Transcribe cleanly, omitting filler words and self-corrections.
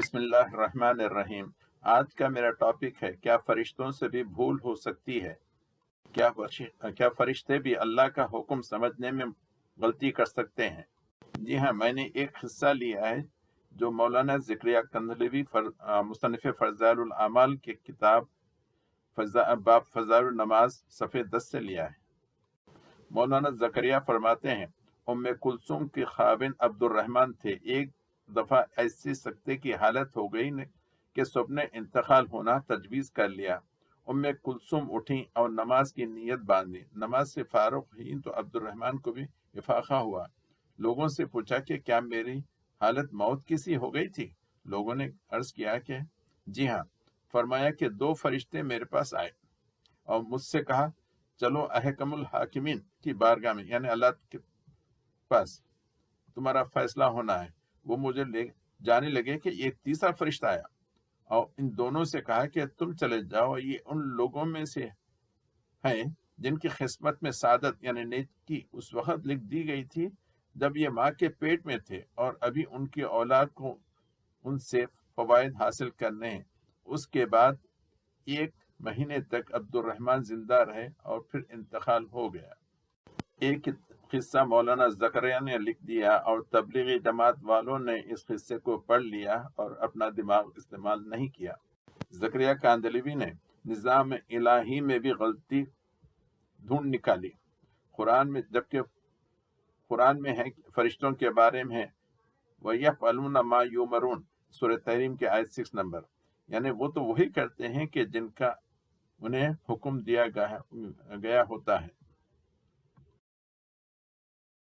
بسم اللہ الرحمن الرحیم۔ آج کا میرا ٹاپک ہے کیا فرشتوں سے بھی بھول ہو سکتی ہے؟ کیا فرشتے بھی اللہ کا حکم سمجھنے میں غلطی کر سکتے ہیں؟ جی ہاں، میں نے ایک حصہ لیا ہے جو مولانا زکریا کندھلوی مصنف فضائل الاعمال کی کتاب باب فضائل النماز صفحے 10 سے لیا ہے۔ مولانا زکریا فرماتے ہیں، ام کلثوم کے خاوند عبد الرحمن تھے۔ ایک دفعہ ایسی سکتے کی حالت ہو گئی کہ سب نے انتقال ہونا تجویز کر لیا۔ ام کلثوم اٹھیں اور نماز کی نیت باندھی۔ نماز سے فارغ ہوئی تو عبد الرحمن کو بھی افاقہ ہوا۔ لوگوں سے پوچھا کہ کیا میری حالت موت کی سی ہو گئی تھی؟ لوگوں نے عرض کیا کہ جی ہاں۔ فرمایا کہ دو فرشتے میرے پاس آئے اور مجھ سے کہا، چلو احکم الحاکمین کی بارگاہ میں، یعنی اللہ کے پاس تمہارا فیصلہ ہونا ہے۔ وہ مجھے جانے لگے کہ ایک تیسرا فرشتہ آیا اور ان دونوں سے کہا کہ تم چلے جاؤ، یہ ان لوگوں میں سے ہیں جن کی قسمت میں سعادت یعنی نیکی اس وقت لکھ دی گئی تھی جب یہ ماں کے پیٹ میں تھے، اور ابھی ان کی اولاد کو ان سے فوائد حاصل کرنے ہیں۔ اس کے بعد 1 مہینے تک عبد الرحمن زندہ رہے اور پھر انتقال ہو گیا۔ ایک قصہ مولانا زکریا نے لکھ دیا اور تبلیغی جماعت والوں نے اس قصے کو پڑھ لیا اور اپنا دماغ استعمال نہیں کیا۔ زکریا کاندھلوی نے نظام الہی میں بھی غلطی ڈھونڈ نکالی۔ جبکہ قرآن میں ہے فرشتوں کے بارے میں ہے وَيَفْعَلُونَ مَا يُؤْمَرُونَ، سورہ تحریم کے آیت 6 نمبر، یعنی وہ تو وہی کرتے ہیں کہ جن کا انہیں حکم دیا گیا ہوتا ہے۔